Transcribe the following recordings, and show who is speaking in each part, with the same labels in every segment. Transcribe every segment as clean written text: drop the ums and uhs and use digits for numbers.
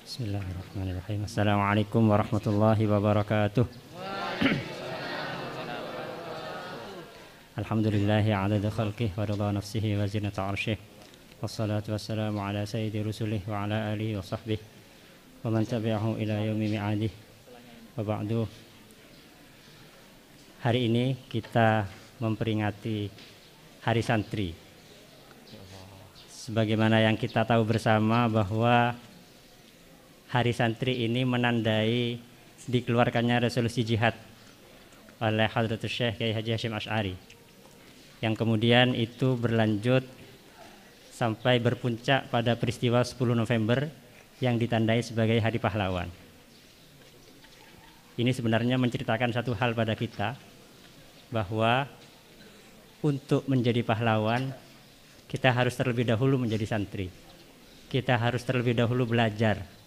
Speaker 1: Bismillahirrahmanirrahim. Assalamualaikum warahmatullahi wabarakatuh. Alhamdulillahi adada khalqih wa rida nafsihi wa zinata arshih. Wassalatu wassalamu ala sayyidi rusulih wa ala alihi wa sahbihi wa man tabi'ahu ila yaumi mi'adih. Wa ba'du. Hari ini kita memperingati Hari Santri. Sebagaimana yang kita tahu bersama bahwa Hari Santri ini menandai dikeluarkannya resolusi jihad oleh Hadratus Syekh Kiai Haji Hasyim Asy'ari, yang kemudian itu berlanjut sampai berpuncak pada peristiwa 10 November yang ditandai sebagai Hari Pahlawan. Ini sebenarnya menceritakan satu hal pada kita, bahwa untuk menjadi pahlawan kita harus terlebih dahulu menjadi santri. Kita harus terlebih dahulu belajar.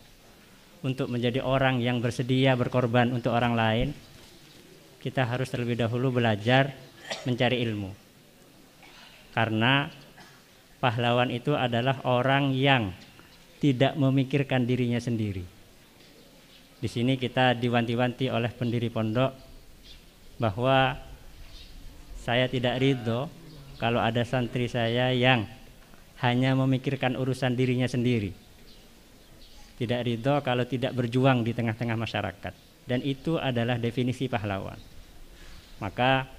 Speaker 1: Untuk menjadi orang yang bersedia berkorban untuk orang lain, kita harus terlebih dahulu belajar mencari ilmu. Karena pahlawan itu adalah orang yang tidak memikirkan dirinya sendiri. Di sini kita diwanti-wanti oleh pendiri pondok bahwa saya tidak ridho kalau ada santri saya yang hanya memikirkan urusan dirinya sendiri. Tidak ridho kalau tidak berjuang di tengah-tengah masyarakat. Dan itu adalah definisi pahlawan. Maka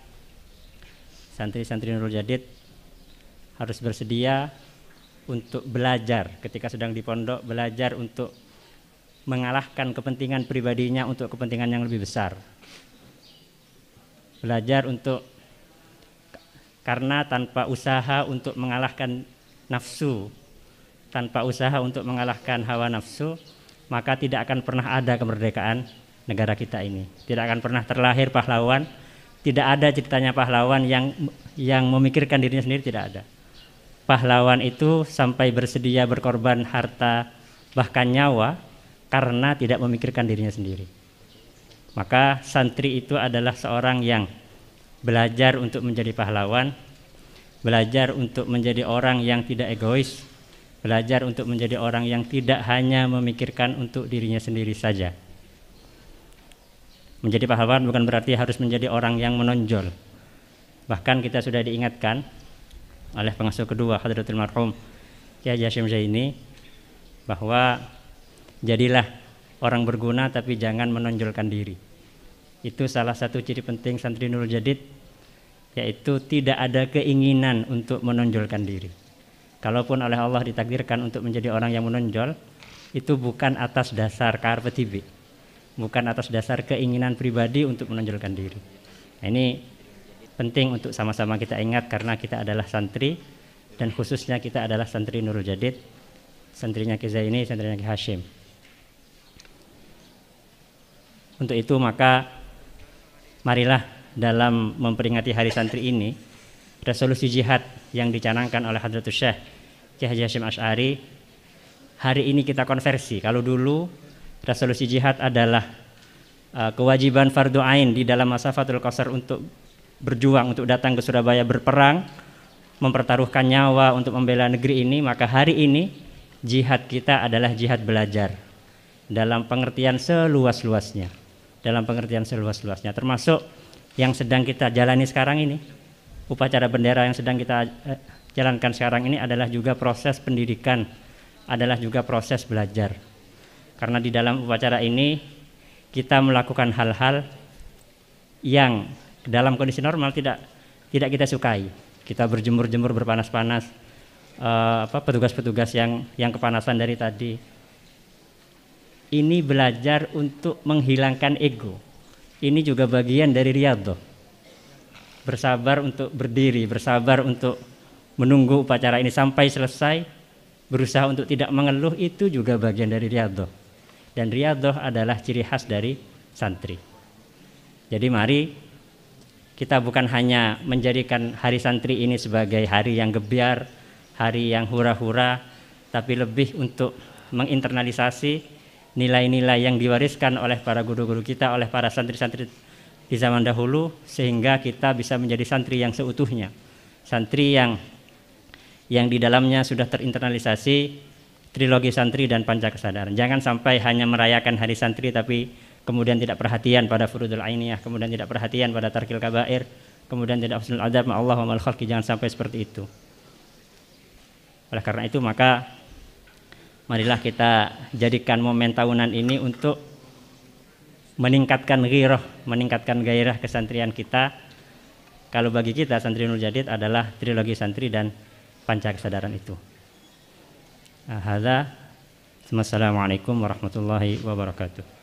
Speaker 1: santri-santri Nurul Jadid harus bersedia untuk belajar ketika sedang di pondok, belajar untuk mengalahkan kepentingan pribadinya untuk kepentingan yang lebih besar. Belajar untuk, karena tanpa usaha untuk mengalahkan nafsu, tanpa usaha untuk mengalahkan hawa nafsu, maka tidak akan pernah ada kemerdekaan negara kita ini. Tidak akan pernah terlahir pahlawan. Tidak ada ceritanya pahlawan yang memikirkan dirinya sendiri, tidak ada. Pahlawan itu sampai bersedia berkorban harta bahkan nyawa karena tidak memikirkan dirinya sendiri. Maka santri itu adalah seorang yang belajar untuk menjadi pahlawan, belajar untuk menjadi orang yang tidak egois, belajar untuk menjadi orang yang tidak hanya memikirkan untuk dirinya sendiri saja. Menjadi pahlawan bukan berarti harus menjadi orang yang menonjol. Bahkan kita sudah diingatkan oleh pengasuh kedua Hadratul Marhum Kiai Haji Hasyim Zaini bahwa jadilah orang berguna tapi jangan menonjolkan diri. Itu salah satu ciri penting santri Nurul Jadid, yaitu tidak ada keinginan untuk menonjolkan diri. Kalaupun oleh Allah ditakdirkan untuk menjadi orang yang menonjol, itu bukan atas dasar carpe tibi, bukan atas dasar keinginan pribadi untuk menonjolkan diri. Nah, ini penting untuk sama-sama kita ingat karena kita adalah santri, dan khususnya kita adalah santri Nurul Jadid, santrinya Ki Zaini, santrinya Ki Hasyim. Untuk itu maka marilah dalam memperingati Hari Santri ini, resolusi jihad yang dicanangkan oleh Hadratus Syekh Kiai Haji Hasyim Asy'ari hari ini kita konversi. Kalau dulu resolusi jihad adalah kewajiban fardu ain di dalam masa Fathul Qasar untuk berjuang, untuk datang ke Surabaya berperang, mempertaruhkan nyawa untuk membela negeri ini, maka hari ini jihad kita adalah jihad belajar dalam pengertian seluas-luasnya, termasuk yang sedang kita jalani sekarang ini. Upacara bendera yang sedang kita jalankan sekarang ini adalah juga proses pendidikan, adalah juga proses belajar. Karena di dalam upacara ini kita melakukan hal-hal yang dalam kondisi normal tidak kita sukai. Kita berjemur-jemur berpanas-panas, petugas-petugas yang kepanasan dari tadi. Ini belajar untuk menghilangkan ego. Ini juga bagian dari riyadhah. Bersabar untuk berdiri, bersabar untuk menunggu upacara ini sampai selesai, berusaha untuk tidak mengeluh, itu juga bagian dari riyadhah. Dan riyadhah adalah ciri khas dari santri. Jadi mari kita bukan hanya menjadikan Hari Santri ini sebagai hari yang gebyar, hari yang hura-hura, tapi lebih untuk menginternalisasi nilai-nilai yang diwariskan oleh para guru-guru kita, oleh para santri-santri di zaman dahulu, sehingga kita bisa menjadi santri yang seutuhnya, santri yang di dalamnya sudah terinternalisasi trilogi santri dan panca kesadaran. Jangan sampai hanya merayakan hari santri tapi kemudian tidak perhatian pada furudul ainiyah, kemudian tidak perhatian pada tarkil kabair, kemudian tidak husnul adab ma Allah wa mal khalqi. Jangan sampai seperti itu. Oleh karena itu maka marilah kita jadikan momen tahunan ini untuk meningkatkan ghirah, meningkatkan gairah kesantrian kita. Kalau bagi kita Santri Nur Jadid adalah trilogi santri dan panca kesadaran itu. Hadza. Assalamualaikum warahmatullahi wabarakatuh.